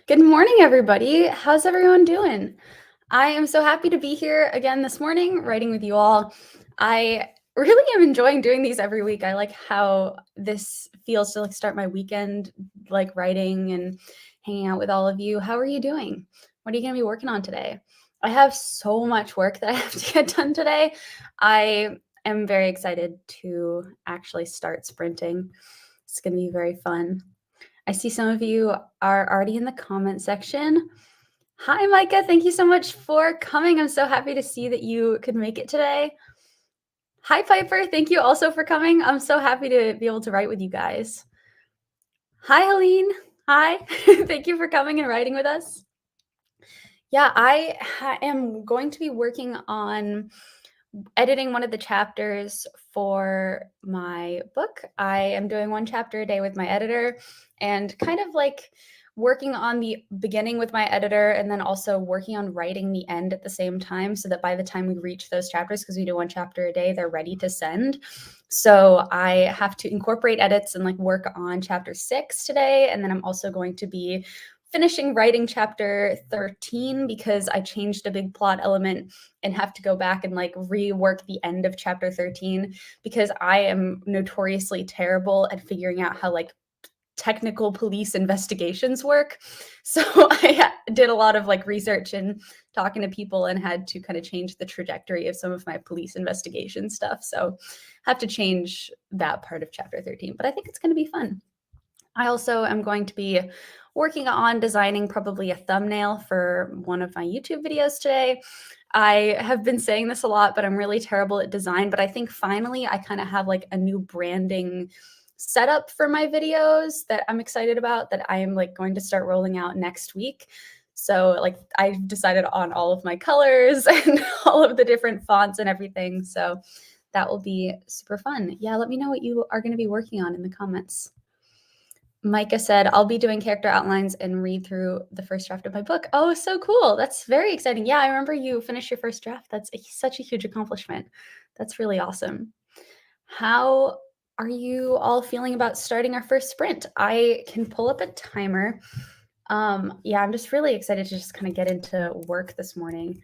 Good morning, everybody. How's everyone doing? I am so happy to be here again this morning, writing with you all. I really am enjoying doing these every week. I like how this feels to start my weekend, writing and hanging out with all of you. How are you doing? What are you going to be working on today? I have so much work that I have to get done today. I am very excited to actually start sprinting. It's going to be very fun. I see some of you are already in the comment section. Hi, Micah. Thank you so much for coming. I'm so happy to see that you could make it today. Hi, Piper. Thank you also for coming. I'm so happy to be able to write with you guys. Hi, Helene. Hi. Thank you for coming and writing with us. Yeah, I am going to be working on editing one of the chapters for my book. I am doing one chapter a day with my editor and kind of like working on the beginning with my editor and then also working on writing the end at the same time so that by the time we reach those chapters, because we do one chapter a day, they're ready to send. So I have to incorporate edits and work on chapter 6 today. And then I'm also going to be finishing writing chapter 13 because I changed a big plot element and have to go back and rework the end of chapter 13 because I am notoriously terrible at figuring out how technical police investigations work. So I did a lot of research and talking to people and had to kind of change the trajectory of some of my police investigation stuff. So I have to change that part of chapter 13, but I think it's going to be fun. I also am going to be working on designing probably a thumbnail for one of my YouTube videos today. I have been saying this a lot, but I'm really terrible at design. But I think finally I kind of have a new branding setup for my videos that I'm excited about that I am going to start rolling out next week. So I've decided on all of my colors and all of the different fonts and everything. So that will be super fun. Yeah, let me know what you are going to be working on in the comments. Micah said, I'll be doing character outlines and read through the first draft of my book. Oh, so cool. That's very exciting. Yeah, I remember you finished your first draft. That's such a huge accomplishment. That's really awesome. How are you all feeling about starting our first sprint? I can pull up a timer. Yeah, I'm just really excited to just kind of get into work this morning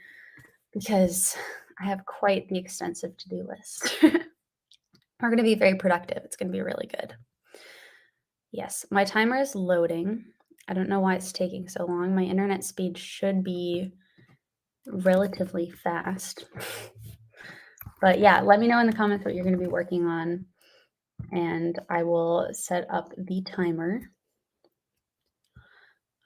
because I have quite the extensive to-do list. We're going to be very productive. It's going to be really good. Yes, my timer is loading. I don't know why it's taking so long. My internet speed should be relatively fast. But yeah, let me know in the comments what you're going to be working on, and I will set up the timer.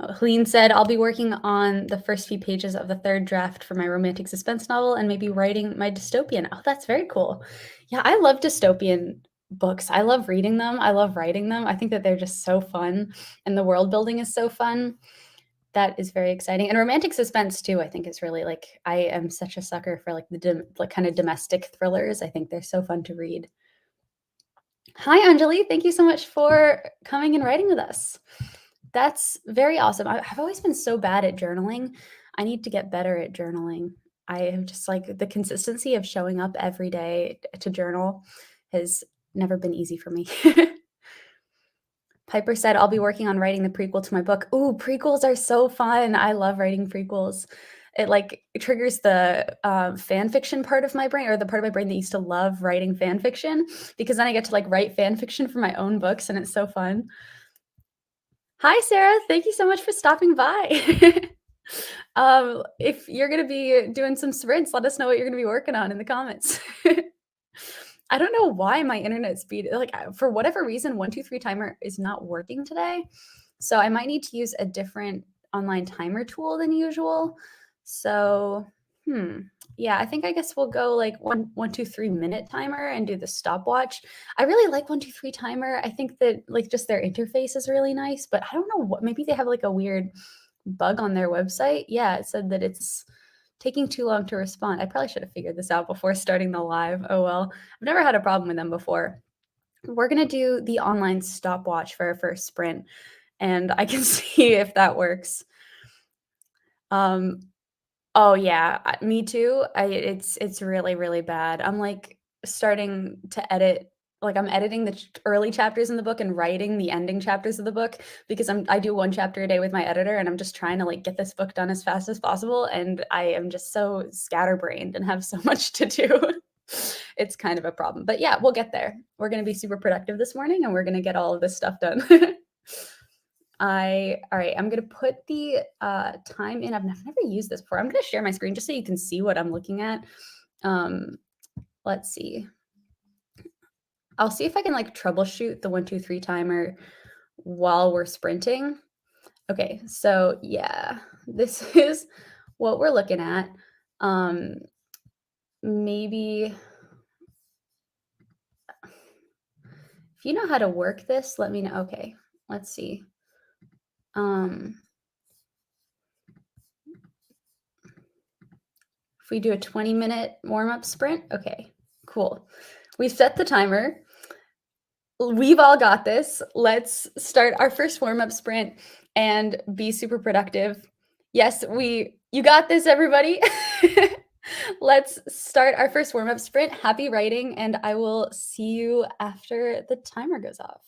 Helene said, I'll be working on the first few pages of the third draft for my romantic suspense novel and maybe writing my dystopian. Oh, that's very cool. Yeah, I love dystopian books. I love reading them. I love writing them. I think that they're just so fun, and the world building is so fun. That is very exciting. And romantic suspense too, I think is really I am such a sucker for the kind of domestic thrillers. I think they're so fun to read. Hi, Anjali. Thank you so much for coming and writing with us. That's very awesome. I've always been so bad at journaling. I need to get better at journaling. I am just the consistency of showing up every day to journal has never been easy for me. Piper said, I'll be working on writing the prequel to my book. Ooh, prequels are so fun. I love writing prequels. It triggers the fan fiction part of my brain, or the part of my brain that used to love writing fan fiction, because then I get to write fan fiction for my own books, and it's so fun. Hi, Sarah. Thank you so much for stopping by. If you're going to be doing some sprints, let us know what you're going to be working on in the comments. I don't know why my internet speed, for whatever reason, 123 timer is not working today. So I might need to use a different online timer tool than usual. So, yeah, I guess we'll go 123 minute timer and do the stopwatch. I really like 123 timer. I think that just their interface is really nice, but I don't know what, maybe they have a weird bug on their website. Yeah, it said that it's taking too long to respond. I probably should have figured this out before starting the live. Oh well, I've never had a problem with them before. We're gonna do the online stopwatch for our first sprint, and I can see if that works. Oh yeah, me too. It's really, really bad. I'm starting to edit I'm editing the early chapters in the book and writing the ending chapters of the book because I do one chapter a day with my editor, and I'm just trying to like get this book done as fast as possible. And I am just so scatterbrained and have so much to do. It's kind of a problem, but yeah, we'll get there. We're going to be super productive this morning, and we're going to get all of this stuff done. All right, I'm going to put the time in. I've never used this before. I'm going to share my screen just so you can see what I'm looking at. Let's see. I'll see if I can like troubleshoot the 1, 2, 3 timer while we're sprinting. Okay, so yeah, this is what we're looking at. Maybe if you know how to work this, let me know. Okay, let's see. If we do a 20-minute warm-up sprint, okay, cool. We've set the timer. We've all got this. Let's start our first warm-up sprint and be super productive. Yes, you got this, everybody. Let's start our first warm-up sprint. Happy writing, and I will see you after the timer goes off.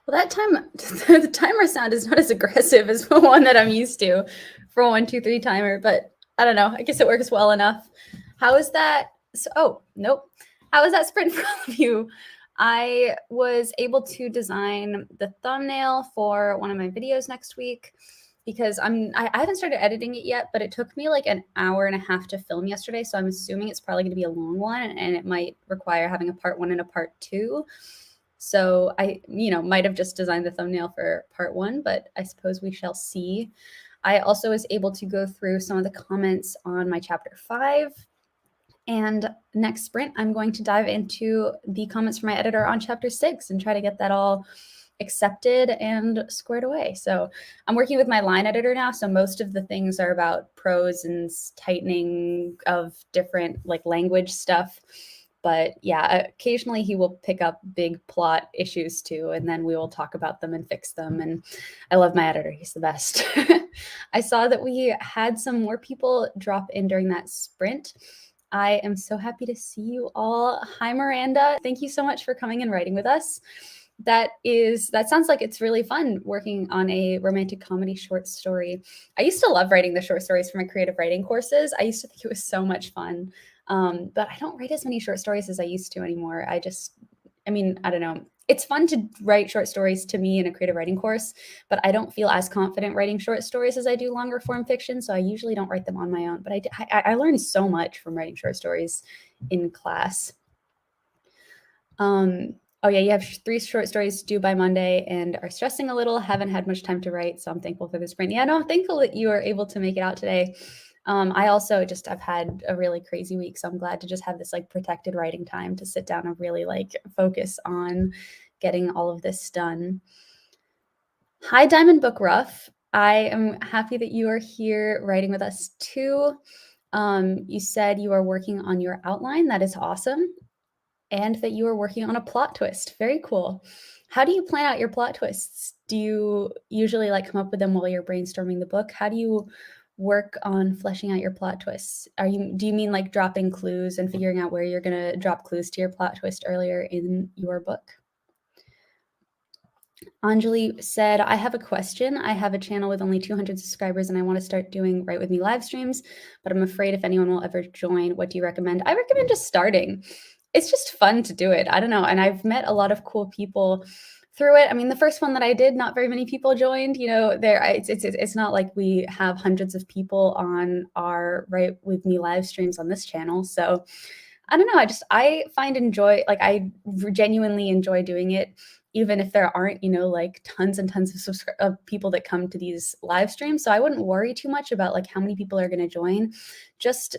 Well, that time, the timer sound is not as aggressive as the one that I'm used to for a 1, 2, 3 timer, but I don't know. I guess it works well enough. How is that? So, oh, nope. How is that sprint for all of you? I was able to design the thumbnail for one of my videos next week because I haven't started editing it yet, but it took me like an hour and a half to film yesterday. So I'm assuming it's probably going to be a long one and it might require having a part 1 and a part 2. So I, might have just designed the thumbnail for part 1, but I suppose we shall see. I also was able to go through some of the comments on my chapter 5. And next sprint, I'm going to dive into the comments from my editor on chapter 6 and try to get that all accepted and squared away. So I'm working with my line editor now. So most of the things are about prose and tightening of different like language stuff. But yeah, occasionally he will pick up big plot issues too, and then we will talk about them and fix them. And I love my editor. He's the best. I saw that we had some more people drop in during that sprint. I am so happy to see you all. Hi, Miranda. Thank you so much for coming and writing with us. That sounds like it's really fun working on a romantic comedy short story. I used to love writing the short stories for my creative writing courses. I used to think it was so much fun. But I don't write as many short stories as I used to anymore. I don't know. It's fun to write short stories to me in a creative writing course, but I don't feel as confident writing short stories as I do longer form fiction. So I usually don't write them on my own, but I learned so much from writing short stories in class. Oh yeah, you have 3 short stories due by Monday and are stressing a little, haven't had much time to write. So I'm thankful for the sprint. Yeah, no, I'm thankful that you are able to make it out today. I also I've had a really crazy week. So I'm glad to just have this like protected writing time to sit down and really like focus on getting all of this done. Hi, Diamond Book Rough. I am happy that you are here writing with us too. You said you are working on your outline. That is awesome. And that you are working on a plot twist. Very cool. How do you plan out your plot twists? Do you usually like come up with them while you're brainstorming the book? How do you work on fleshing out your plot twists? Do you mean like dropping clues and figuring out where you're going to drop clues to your plot twist earlier in your book? Anjali said, I have a question. I have a channel with only 200 subscribers and I want to start doing Write With Me live streams, but I'm afraid if anyone will ever join. What do you recommend? I recommend just starting. It's just fun to do it. I don't know. And I've met a lot of cool people through it. I mean, the first one that I did, not very many people joined. It's not like we have hundreds of people on our Write With Me live streams on this channel. So I don't know. I I genuinely enjoy doing it, even if there aren't, like tons and tons of people that come to these live streams. So I wouldn't worry too much about like how many people are going to join. Just,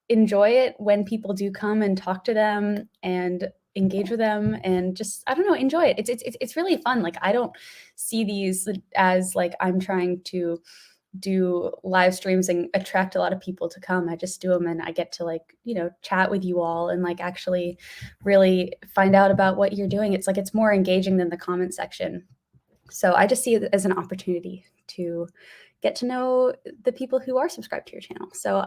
enjoy it when people do come and talk to them and engage with them and just, I don't know, enjoy it. It's really fun. Like I don't see these as like I'm trying to do live streams and attract a lot of people to come. I just do them and I get to like, chat with you all and like actually really find out about what you're doing. It's like it's more engaging than the comment section. So I just see it as an opportunity to get to know the people who are subscribed to your channel. So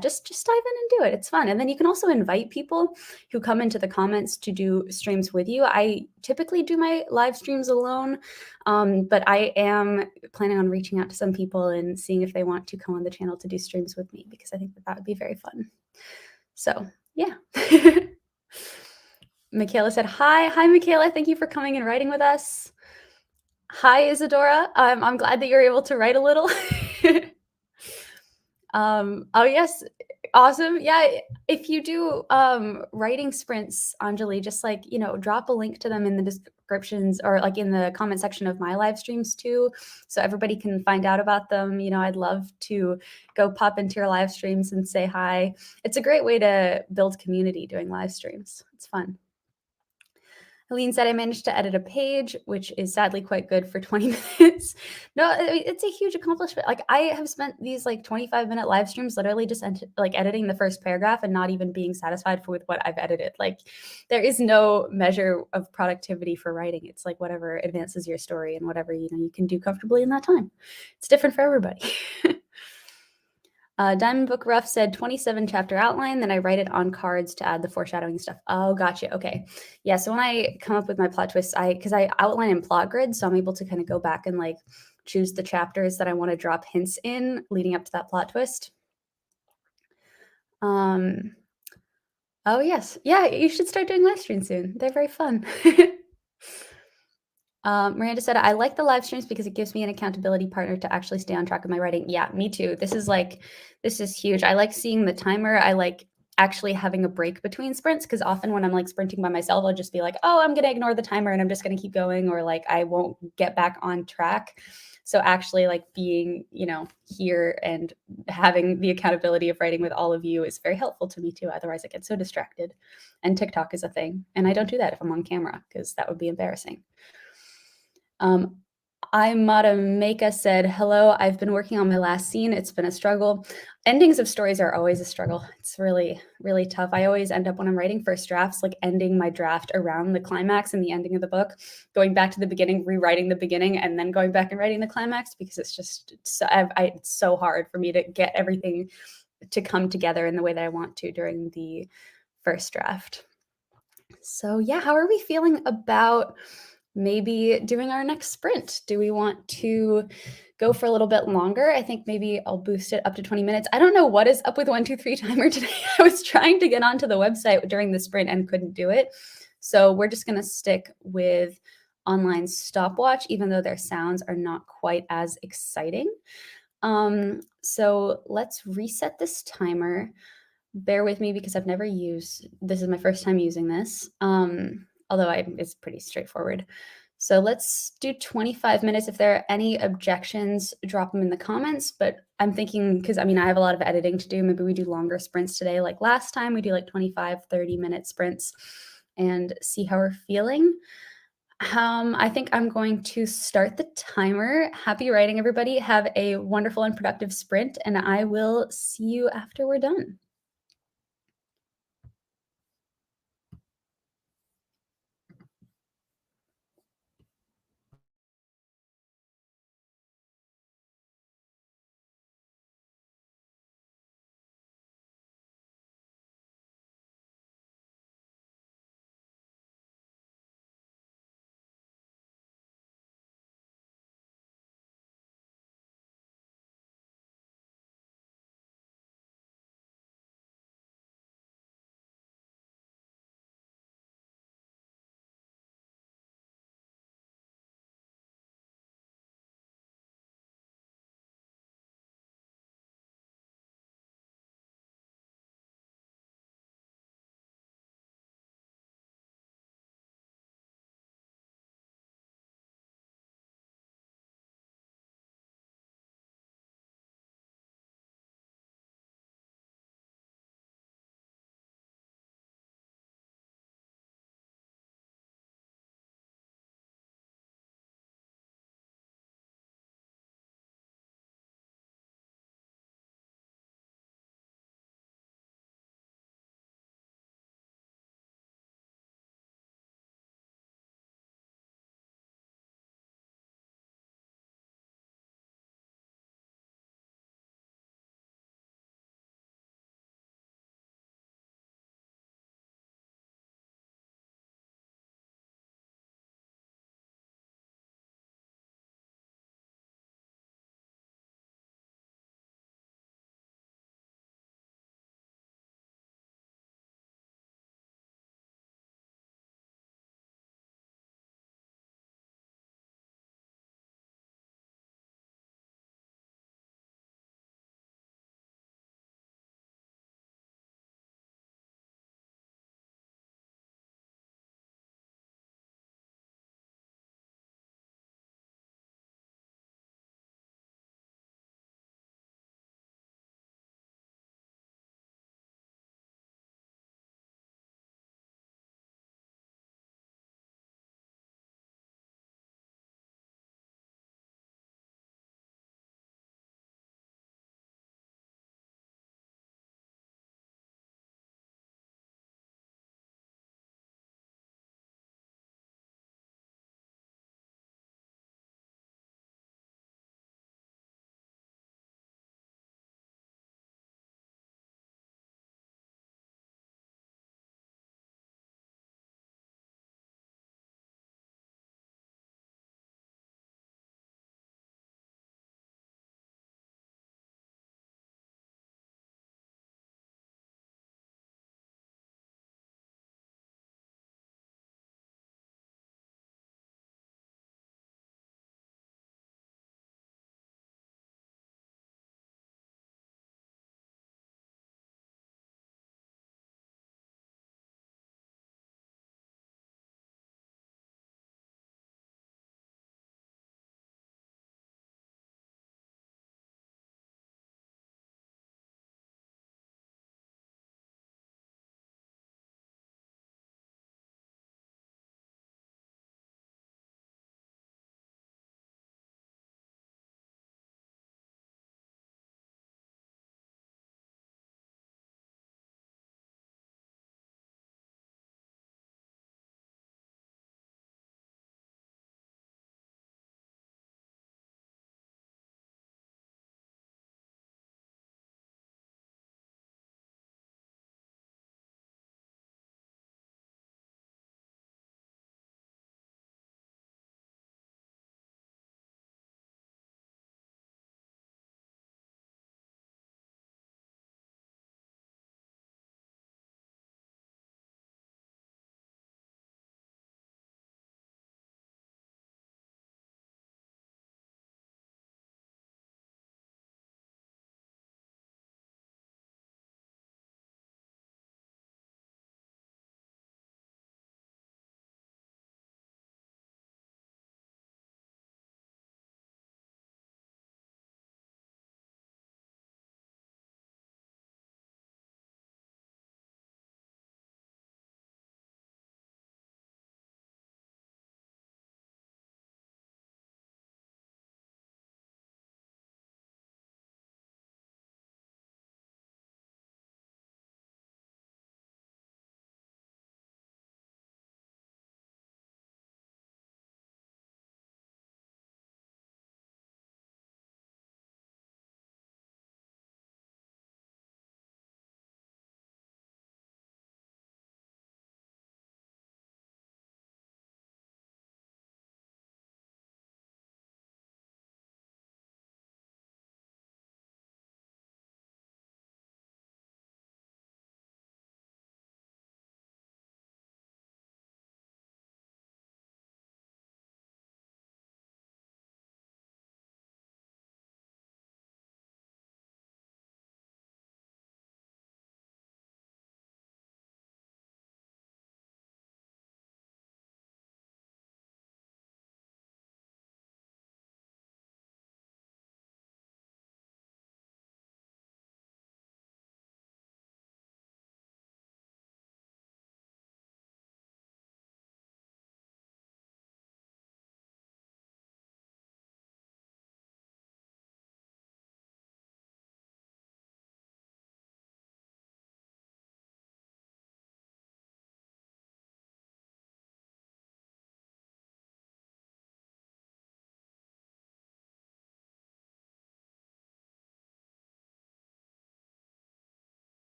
just dive in and do it. It's fun. And then you can also invite people who come into the comments to do streams with you. I typically do my live streams alone, but I am planning on reaching out to some people and seeing if they want to come on the channel to do streams with me, because I think that would be very fun. So yeah. Michaela said, hi, Michaela. Thank you for coming and writing with us. Hi, Isadora. I'm glad that you're able to write a little. Oh yes, awesome. Yeah, if you do writing sprints, Anjali, just like, drop a link to them in the descriptions or like in the comment section of my live streams too, so everybody can find out about them. I'd love to go pop into your live streams and say hi. It's a great way to build community doing live streams. It's fun. Helene said, I managed to edit a page, which is sadly quite good for 20 minutes. No, it's a huge accomplishment. Like I have spent these like 25-minute live streams literally just like editing the first paragraph and not even being satisfied with what I've edited. Like there is no measure of productivity for writing. It's like whatever advances your story and whatever, you can do comfortably in that time. It's different for everybody. Diamond Book Rough said 27 chapter outline, then I write it on cards to add the foreshadowing stuff. Oh, gotcha. Okay. Yeah. So when I come up with my plot twists, because I outline in plot grid, so I'm able to kind of go back and like choose the chapters that I want to drop hints in leading up to that plot twist. Oh yes. Yeah, you should start doing live streams soon. They're very fun. Miranda said, I like the live streams because it gives me an accountability partner to actually stay on track with my writing. Yeah, me too. This is huge. I like seeing the timer. I like actually having a break between sprints because often when I'm like sprinting by myself, I'll just be like, oh, I'm going to ignore the timer and I'm just going to keep going, or like I won't get back on track. So actually like being, here and having the accountability of writing with all of you is very helpful to me too. Otherwise I get so distracted. And TikTok is a thing. And I don't do that if I'm on camera because that would be embarrassing. Matameka said, hello, I've been working on my last scene. It's been a struggle. Endings of stories are always a struggle. It's really, really tough. I always end up when I'm writing first drafts, like ending my draft around the climax and the ending of the book, going back to the beginning, rewriting the beginning, and then going back and writing the climax because it's so hard for me to get everything to come together in the way that I want to during the first draft. So yeah, how are we feeling about maybe doing our next sprint? Do we want to go for a little bit longer? I think maybe I'll boost it up to 20 minutes. I don't know what is up with 123 timer today. I was trying to get onto the website during the sprint and couldn't do it. So we're just going to stick with online stopwatch, even though their sounds are not quite as exciting. So let's reset this timer. Bear with me because I've never used, this is my first time using this. Although it's pretty straightforward. So let's do 25 minutes. If there are any objections, drop them in the comments. But I'm thinking, because I have a lot of editing to do, maybe we do longer sprints today. Like last time, we do like 25, 30-minute sprints and see how we're feeling. I think I'm going to start the timer. Happy writing, everybody. Have a wonderful and productive sprint, and I will see you after we're done.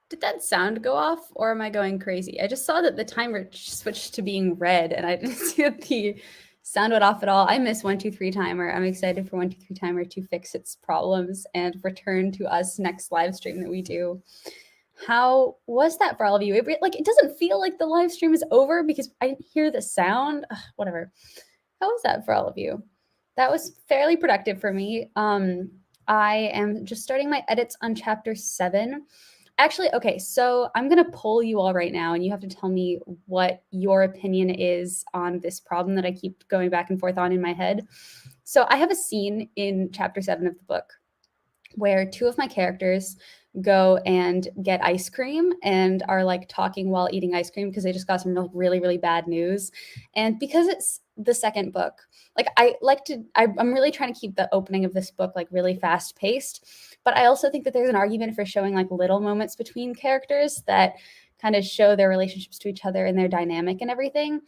Did that sound go off or am I going crazy? I just saw that the timer switched to being red and I didn't see that the sound went off at all. I miss 123 timer. I'm excited for 123 timer to fix its problems and return to us next live stream that we do. How was that for all of you? It doesn't feel like the live stream is over because I didn't hear the sound. Ugh, whatever. How was that for all of you? That was fairly productive for me. I am just starting my edits on chapter 7. Actually, okay, so I'm going to poll you all right now, and you have to tell me what your opinion is on this problem that I keep going back and forth on in my head. So I have a scene in chapter 7 of the book where two of my characters go and get ice cream and are like talking while eating ice cream because they just got some really, really bad news. And because it's the second book, like I'm really trying to keep the opening of this book like really fast paced. But I also think that there's an argument for showing like little moments between characters that kind of show their relationships to each other and their dynamic and everything.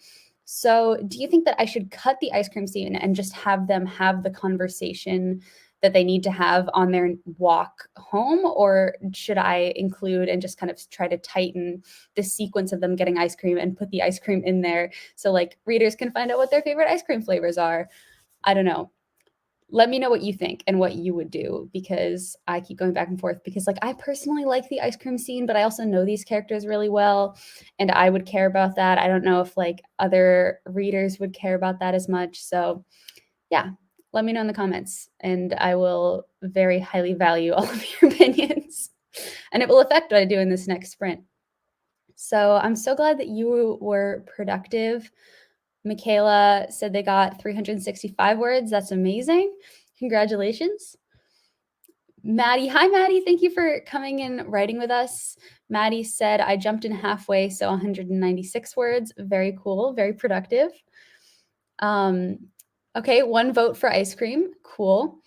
So do you think that I should cut the ice cream scene and just have them have the conversation that they need to have on their walk home? Or should I include and just kind of try to tighten the sequence of them getting ice cream and put the ice cream in there so like readers can find out what their favorite ice cream flavors are? I don't know. Let me know what you think and what you would do, because I keep going back and forth because like I personally like the ice cream scene, but I also know these characters really well and I would care about that. I don't know if like other readers would care about that as much. So yeah, let me know in the comments and I will very highly value all of your opinions and it will affect what I do in this next sprint. So I'm so glad that you were productive. Michaela said they got 365 words. That's amazing. Congratulations. Maddie, hi Maddie, thank you for coming and writing with us. Maddie said, I jumped in halfway, so 196 words. Very cool, very productive. Okay, 1 vote for ice cream. Cool.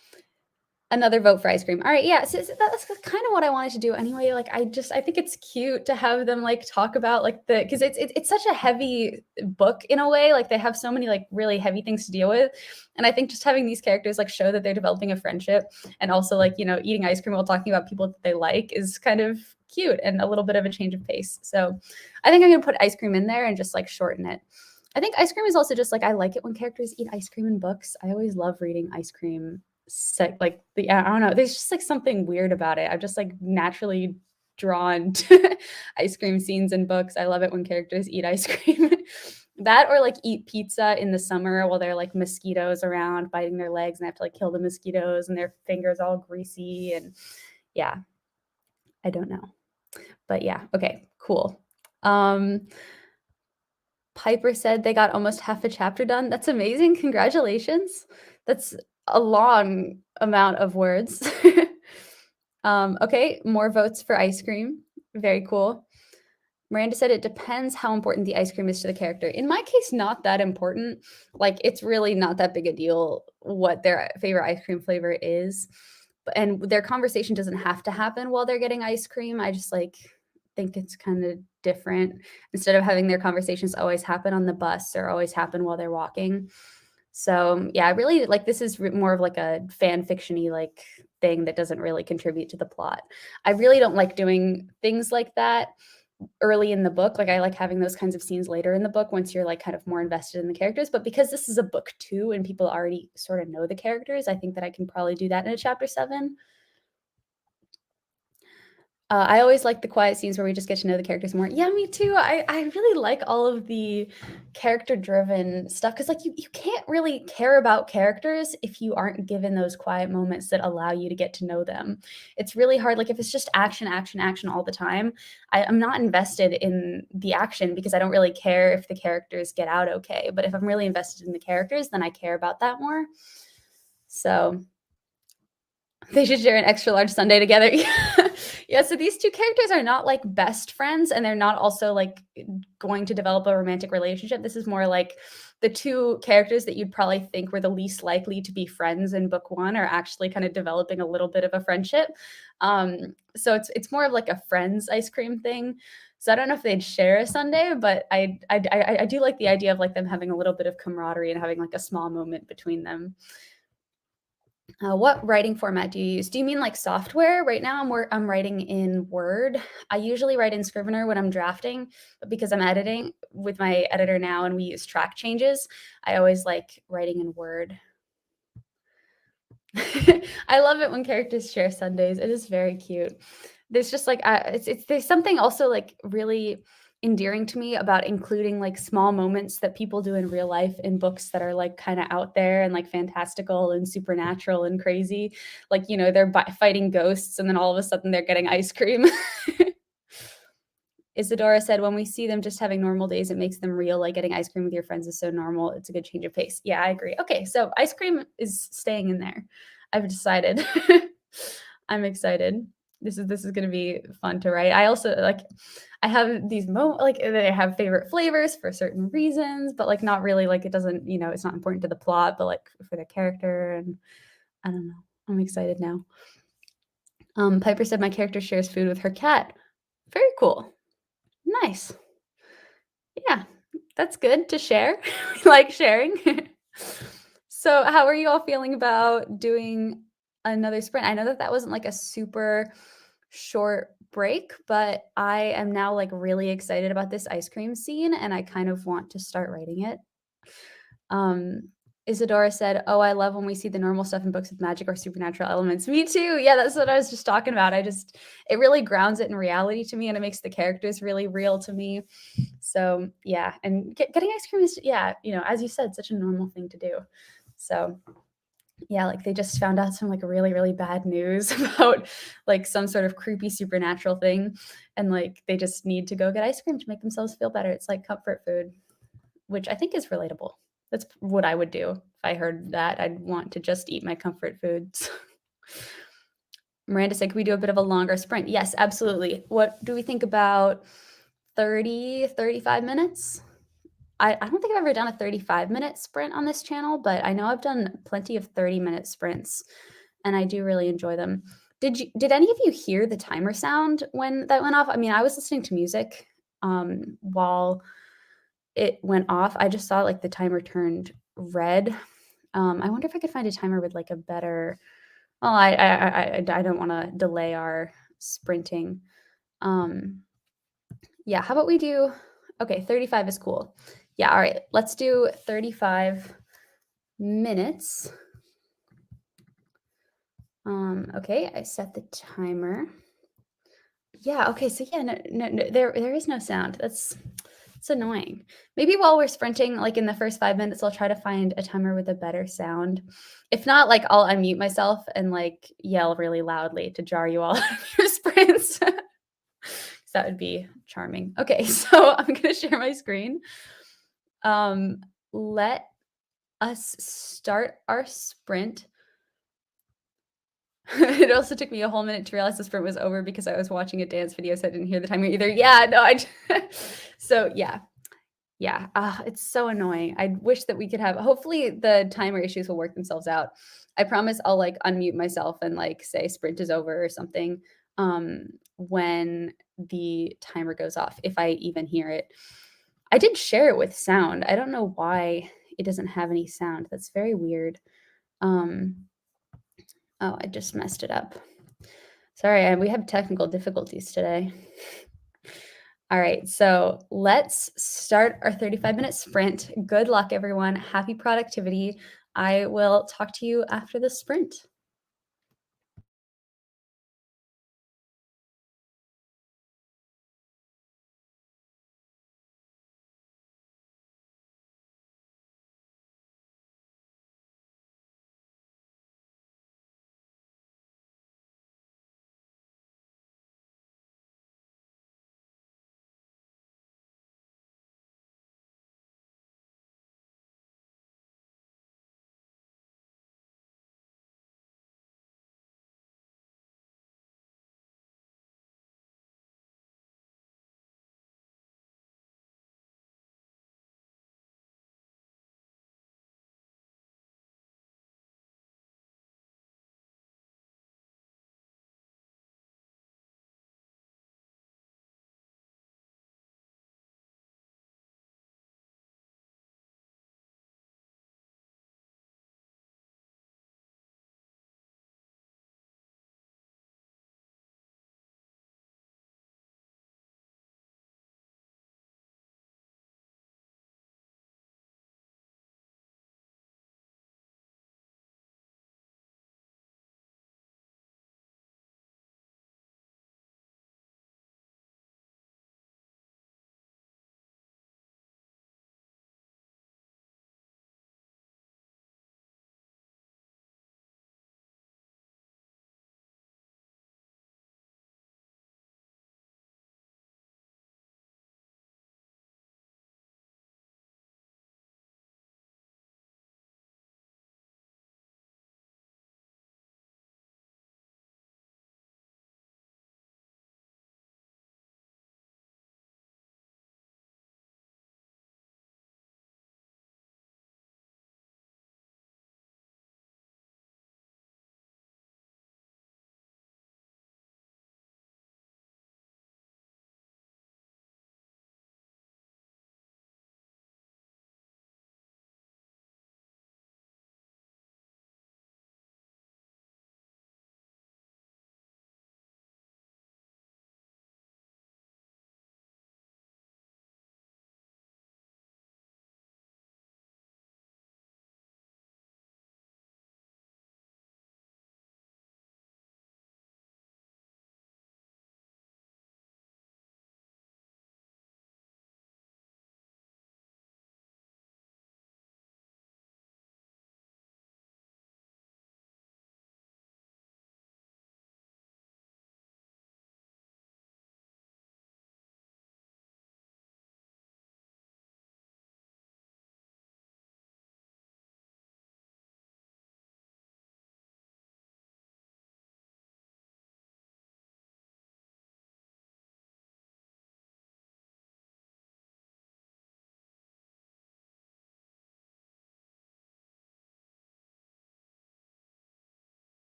Another vote for ice cream. All right, yeah, so that's kind of what I wanted to do anyway. Like, I think it's cute to have them like talk about like because it's such a heavy book in a way. Like they have so many like really heavy things to deal with, and I think just having these characters like show that they're developing a friendship and also like eating ice cream while talking about people that they like is kind of cute and a little bit of a change of pace. So I think I'm gonna put ice cream in there and just like shorten it. I think ice cream is also just like I like it when characters eat ice cream in books. I always love reading ice cream. Like I don't know, there's just like something weird about it. I'm just like naturally drawn to ice cream scenes in books. I love it when characters eat ice cream. That or like eat pizza in the summer while there are like mosquitoes around biting their legs and they have to like kill the mosquitoes and their fingers all greasy. And yeah, I don't know, but yeah, okay, cool. Piper said they got almost half a chapter done. That's amazing. Congratulations. That's a long amount of words. Okay, more votes for ice cream. Very cool. Miranda said it depends how important the ice cream is to the character. In my case, not that important. Like, it's really not that big a deal what their favorite ice cream flavor is. And their conversation doesn't have to happen while they're getting ice cream. I just like think it's kind of different instead of having their conversations always happen on the bus or always happen while they're walking. So yeah, I really like this is more of like a fan fiction-y like thing that doesn't really contribute to the plot. I really don't like doing things like that early in the book. Like I like having those kinds of scenes later in the book once you're like kind of more invested in the characters. But because this is a book 2 and people already sort of know the characters, I think that I can probably do that in a chapter 7. I always like the quiet scenes where we just get to know the characters more. Yeah, me too. I really like all of the character-driven stuff because, like, you can't really care about characters if you aren't given those quiet moments that allow you to get to know them. It's really hard. Like, if it's just action, action, action all the time, I'm not invested in the action because I don't really care if the characters get out okay. But if I'm really invested in the characters, then I care about that more. So they should share an extra large sundae together. Yeah, so these two characters are not like best friends and they're not also like going to develop a romantic relationship. This is more like the two characters that you'd probably think were the least likely to be friends in book 1 are actually kind of developing a little bit of a friendship. So it's more of like a friends ice cream thing. So I don't know if they'd share a sundae, but I do like the idea of like them having a little bit of camaraderie and having like a small moment between them. What writing format do you use? Do you mean like software? Right now, I'm writing in Word. I usually write in Scrivener when I'm drafting, but because I'm editing with my editor now and we use track changes, I always like writing in Word. I love it when characters share Sundays. It is very cute. There's just like there's something also like really endearing to me about including like small moments that people do in real life in books that are like kind of out there and like fantastical and supernatural and crazy. Like, you know, they're fighting ghosts and then all of a sudden they're getting ice cream. Isadora said, when we see them just having normal days, it makes them real. Like getting ice cream with your friends is so normal. It's a good change of pace. Yeah, I agree. Okay, so ice cream is staying in there. I've decided. I'm excited. This is gonna be fun to write. I also like I have these like they have favorite flavors for certain reasons, but like not really like it doesn't, you know, it's not important to the plot, but like for the character and I don't know. I'm excited now. Piper said my character shares food with her cat. Very cool. Nice. Yeah, that's good to share. We like sharing. So, how are you all feeling about doing another sprint? I know that that wasn't like a super short break, but I am now like really excited about this ice cream scene and I kind of want to start writing it. Um, Isadora said, "Oh, I love when we see the normal stuff in books with magic or supernatural elements." Me too. Yeah, that's what I was just talking about. It really grounds it in reality to me and it makes the characters really real to me. So, yeah, and getting ice cream is, yeah, you know, as you said, such a normal thing to do. So, yeah, like they just found out some like really, really bad news about like some sort of creepy supernatural thing. And like they just need to go get ice cream to make themselves feel better. It's like comfort food, which I think is relatable. That's what I would do if I heard that. I'd want to just eat my comfort foods. Miranda said, "Can we do a bit of a longer sprint?" Yes, absolutely. What do we think about 30, 35 minutes? I don't think I've ever done a 35-minute sprint on this channel, but I know I've done plenty of 30-minute sprints, and I do really enjoy them. Did any of you hear the timer sound when that went off? I mean, I was listening to music, while it went off. I just saw, like, the timer turned red. I wonder if I could find a timer with, like, a better well, I don't wanna delay our sprinting. Um, yeah, how about we do okay, 35 is cool. Yeah, all right, let's do 35 minutes. Okay, I set the timer. Yeah, okay, so yeah, no, there is no sound. It's annoying. Maybe while we're sprinting, like in the first 5 minutes, I'll try to find a timer with a better sound. If not, like I'll unmute myself and like yell really loudly to jar you all out of your sprints. 'Cause that would be charming. Okay, so I'm gonna share my screen. Let us start our sprint. It also took me a whole minute to realize the sprint was over because I was watching a dance video, so I didn't hear the timer either. Yeah, no, so yeah. Yeah, it's so annoying. I wish that we could have hopefully the timer issues will work themselves out. I promise I'll, like, unmute myself and, like, say sprint is over or something, when the timer goes off, if I even hear it. I did share it with sound. I don't know why it doesn't have any sound. That's very weird. Um, oh, I just messed it up. Sorry, we have technical difficulties today. All right, so let's start our 35-minute sprint. Good luck, everyone. Happy productivity. I will talk to you after the sprint.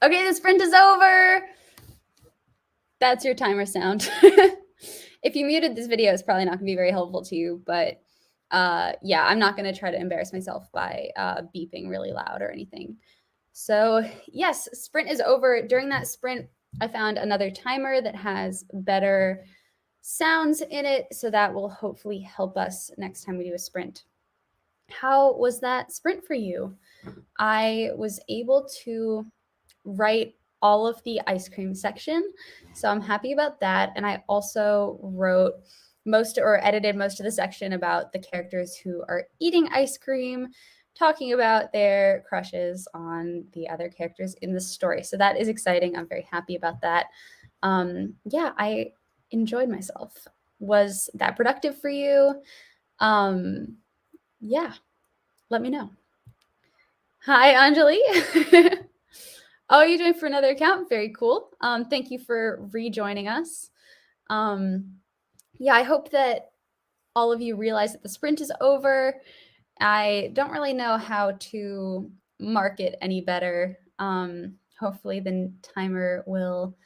Okay, the sprint is over. That's your timer sound. If you muted this video, it's probably not going to be very helpful to you, but yeah, I'm not going to try to embarrass myself by beeping really loud or anything. So yes, sprint is over. During that sprint, I found another timer that has better sounds in it, so that will hopefully help us next time we do a sprint. How was that sprint for you? I was able to write all of the ice cream section, so I'm happy about that. And I also wrote most or edited most of the section about the characters who are eating ice cream, talking about their crushes on the other characters in the story. So that is exciting. I'm very happy about that. Yeah, I enjoyed myself. Was that productive for you? Yeah, let me know. Hi, Anjali. Oh, you're doing for another account? Very cool. Thank you for rejoining us. Yeah, I hope that all of you realize that the sprint is over. I don't really know how to mark it any better. Hopefully the timer will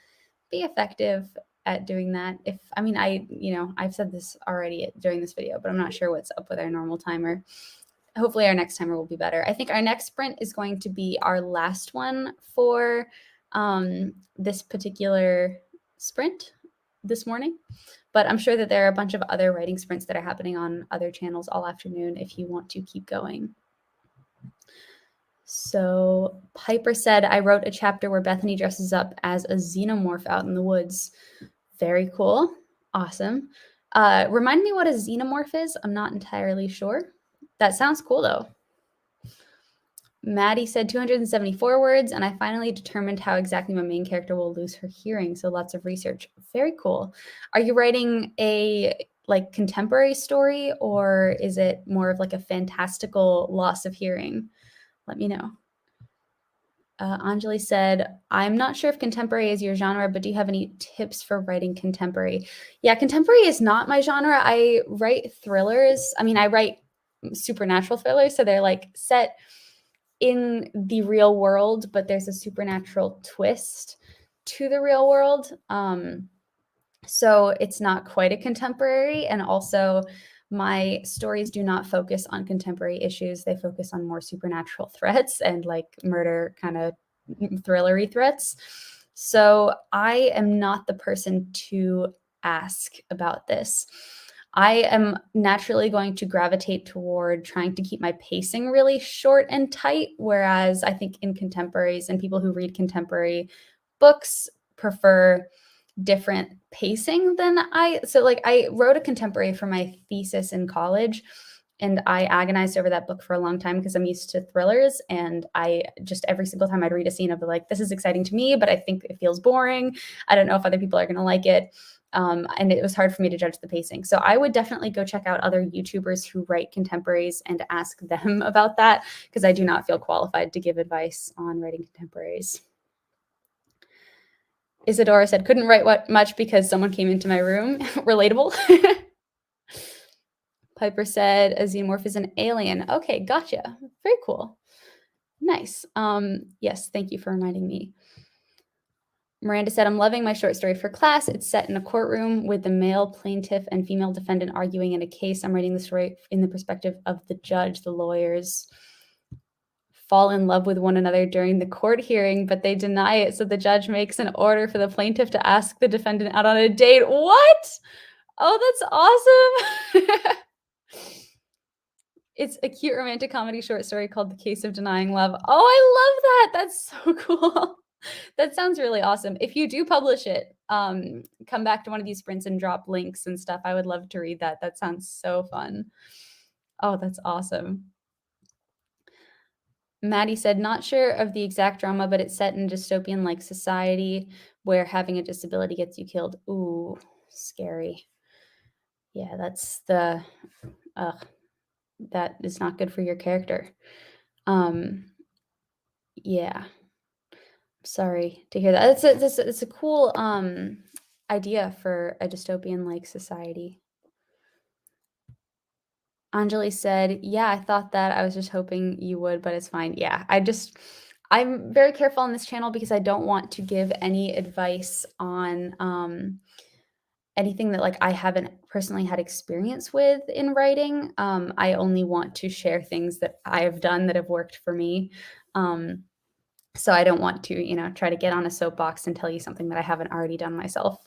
be effective at doing that. I've said this already during this video, but I'm not sure what's up with our normal timer. Hopefully our next timer will be better. I think our next sprint is going to be our last one for this particular sprint this morning. But I'm sure that there are a bunch of other writing sprints that are happening on other channels all afternoon if you want to keep going. So Piper said, I wrote a chapter where Bethany dresses up as a xenomorph out in the woods. Very cool. Awesome. Remind me what a xenomorph is. I'm not entirely sure. That sounds cool, though. Maddie said 274 words, and I finally determined how exactly my main character will lose her hearing. So lots of research. Very cool. Are you writing a contemporary story, or is it more of like a fantastical loss of hearing? Let me know. Anjali said, I'm not sure if contemporary is your genre, but do you have any tips for writing contemporary? Yeah, contemporary is not my genre. I write thrillers. I mean, I write supernatural thrillers, so they're like set in the real world, but there's a supernatural twist to the real world. So it's not quite a contemporary. And also, my stories do not focus on contemporary issues. They focus on more supernatural threats and like murder kind of thrillery threats. So I am not the person to ask about this. I am naturally going to gravitate toward trying to keep my pacing really short and tight, whereas I think in contemporaries and people who read contemporary books prefer different pacing than I wrote a contemporary for my thesis in college, and I agonized over that book for a long time because I'm used to thrillers, and I just every single time I'd read a scene of like, this is exciting to me, but I think it feels boring. I don't know if other people are going to like it. And it was hard for me to judge the pacing. So I would definitely go check out other YouTubers who write contemporaries and ask them about that, because I do not feel qualified to give advice on writing contemporaries. Isadora said, couldn't write much because someone came into my room. Relatable. Piper said, a xenomorph is an alien. Okay, gotcha. Very cool. Nice. Yes, thank you for reminding me. Miranda said, I'm loving my short story for class. It's set in a courtroom with the male plaintiff and female defendant arguing in a case. I'm writing the story in the perspective of the judge. The lawyers fall in love with one another during the court hearing, but they deny it. So the judge makes an order for the plaintiff to ask the defendant out on a date. What? Oh, that's awesome. It's a cute romantic comedy short story called The Case of Denying Love. Oh, I love that. That's so cool. That sounds really awesome. If you do publish it, come back to one of these sprints and drop links and stuff. I would love to read that. That sounds so fun. Oh, that's awesome. Maddie said, not sure of the exact drama, but it's set in dystopian-like society where having a disability gets you killed. Ooh, scary. Yeah, that is not good for your character. Yeah. Sorry to hear that. It's a cool idea for a dystopian-like society. Anjali said, yeah, I thought that. I was just hoping you would, but it's fine. Yeah, I'm very careful on this channel because I don't want to give any advice on, anything that, like, I haven't personally had experience with in writing. I only want to share things that I have done that have worked for me. Um, so I don't want to, try to get on a soapbox and tell you something that I haven't already done myself.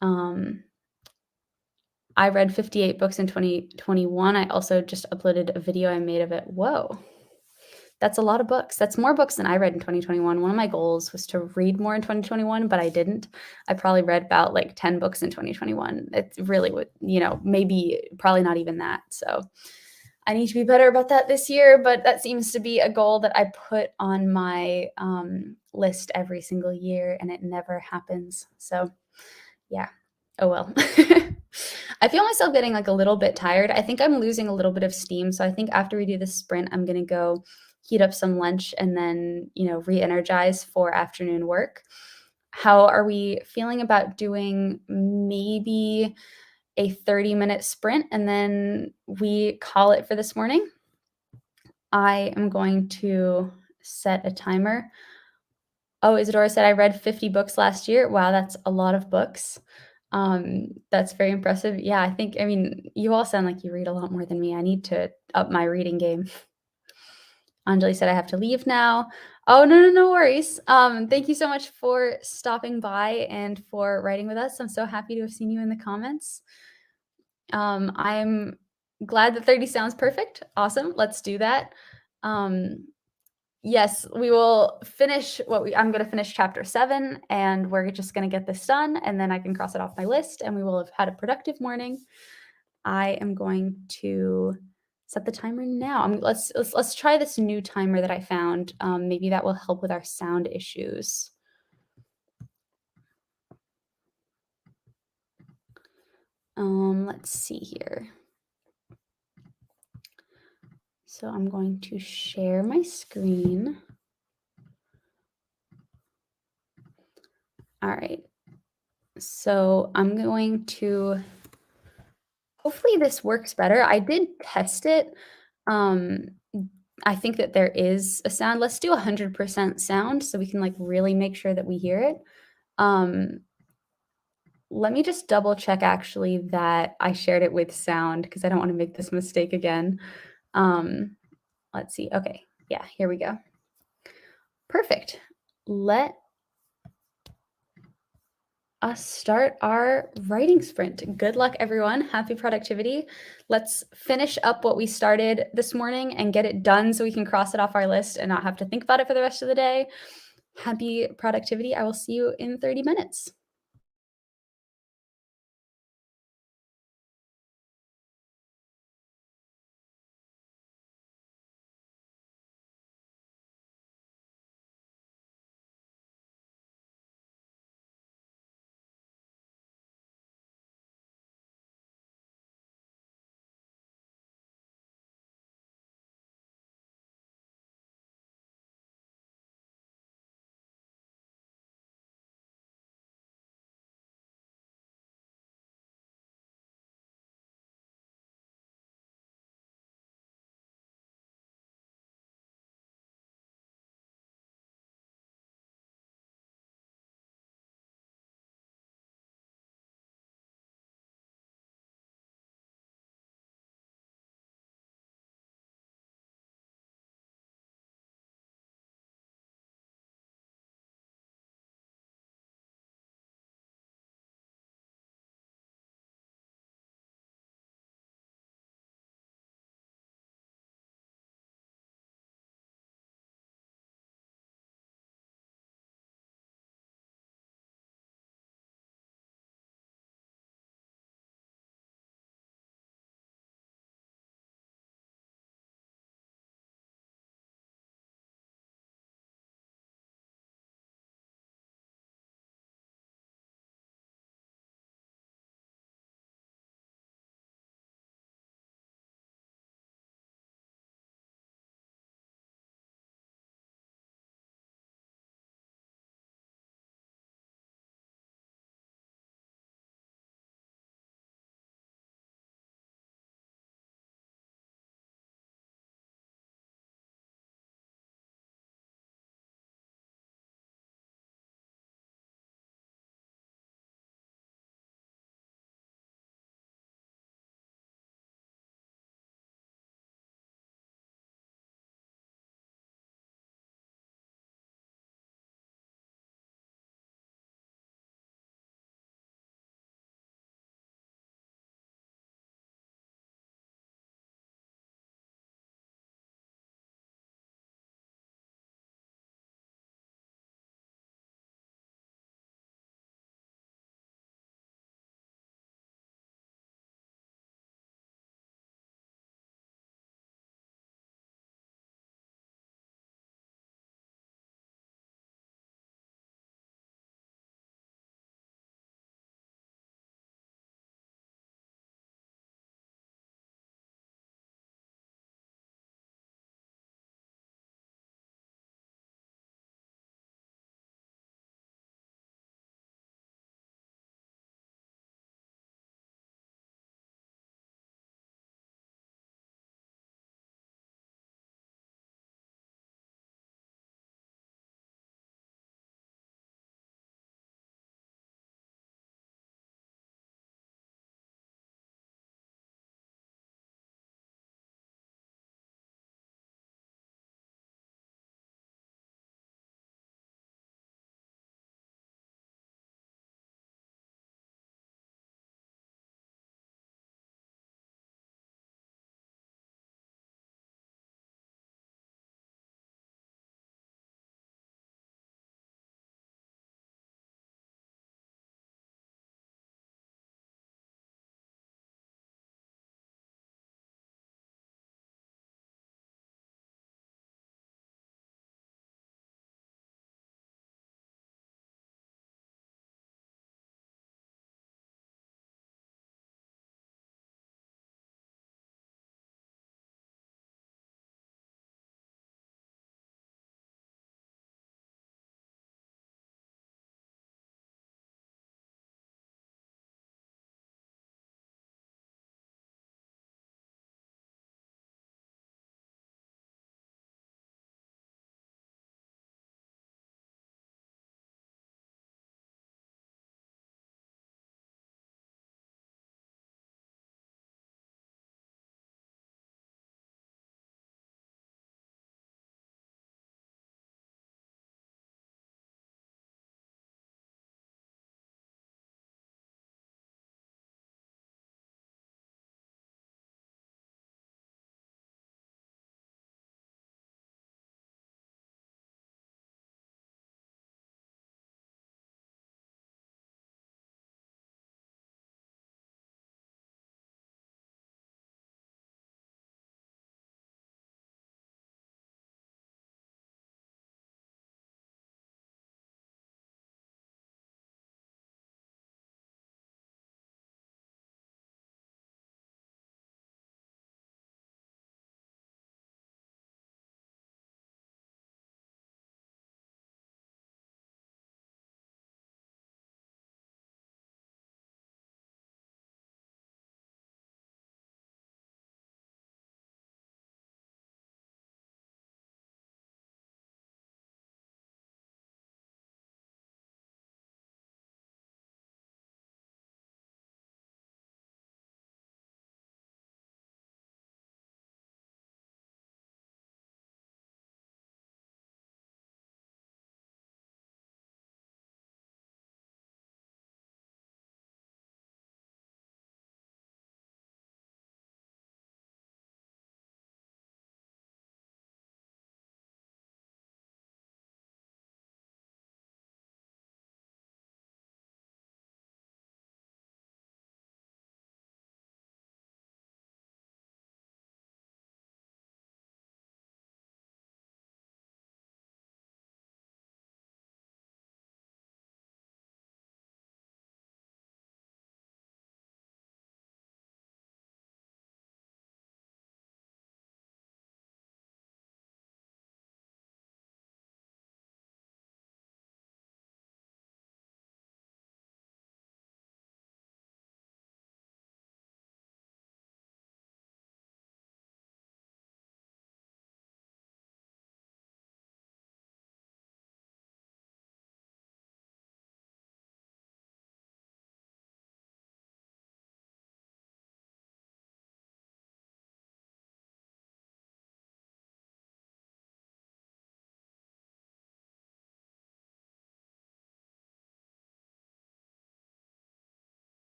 Um, I read 58 books in 2021. I also just uploaded a video I made of it. Whoa. That's a lot of books. That's more books than I read in 2021. One of my goals was to read more in 2021, but I didn't. I probably read about like 10 books in 2021. It really would, maybe probably not even that. So I need to be better about that this year, but that seems to be a goal that I put on my list every single year and it never happens. So yeah. Oh well. I feel myself getting like a little bit tired. I think I'm losing a little bit of steam. So I think after we do this sprint, I'm going to go heat up some lunch and then, re-energize for afternoon work. How are we feeling about doing maybe a 30-minute sprint and then we call it for this morning? I am going to set a timer. Oh, Isadora said I read 50 books last year. Wow, that's a lot of books. That's very impressive. Yeah, I mean, you all sound like you read a lot more than me. I need to up my reading game. Anjali said I have to leave now. Oh, no worries. Thank you so much for stopping by and for writing with us. I'm so happy to have seen you in the comments. I'm glad that 30 sounds perfect. Awesome. Let's do that. Yes, we will finish I'm going to finish chapter 7 and we're just going to get this done and then I can cross it off my list and we will have had a productive morning. I am going to set the timer now. Let's try this new timer that I found. Maybe that will help with our sound issues. Let's see here. So I'm going to share my screen. All right. So I'm going to, hopefully this works better. I did test it. I think that there is a sound. Let's do 100% sound so we can like really make sure that we hear it. Let me just double check actually that I shared it with sound because I don't want to make this mistake again. Let's see. Okay. Yeah, here we go. Perfect. Let us start our writing sprint. Good luck, everyone. Happy productivity. Let's finish up what we started this morning and get it done so we can cross it off our list and not have to think about it for the rest of the day. Happy productivity. I will see you in 30 minutes.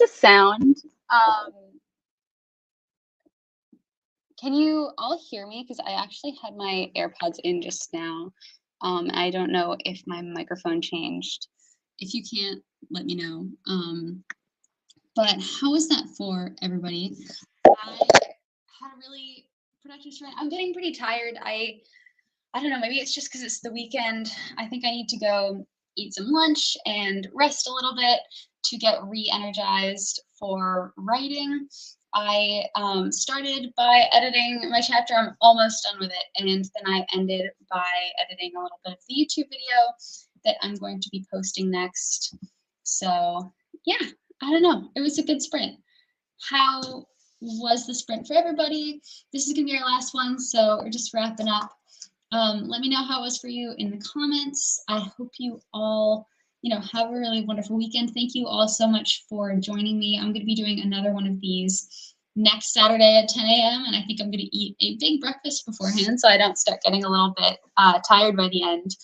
a sound. Um, can you all hear me? Because I actually had my AirPods in just now. I don't know if my microphone changed. If you can't, let me know. But how was that for everybody? I had a really productive sprint. I'm getting pretty tired. I don't know, maybe it's just because it's the weekend. I think I need to go eat some lunch and rest a little bit to get re-energized for writing. I started by editing my chapter. I'm almost done with it. And then I ended by editing a little bit of the YouTube video that I'm going to be posting next. So yeah, I don't know. It was a good sprint. How was the sprint for everybody? This is gonna be our last one, so we're just wrapping up. Let me know how it was for you in the comments. I hope you all, have a really wonderful weekend. Thank you all so much for joining me. I'm going to be doing another one of these next Saturday at 10 a.m. And I think I'm going to eat a big breakfast beforehand so I don't start getting a little bit tired by the end.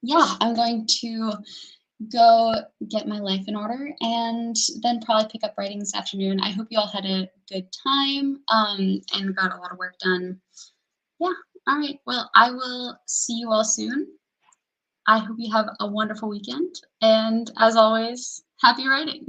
Yeah, I'm going to go get my life in order and then probably pick up writing this afternoon. I hope you all had a good time and got a lot of work done. Yeah. All right. Well, I will see you all soon. I hope you have a wonderful weekend. And as always, happy writing.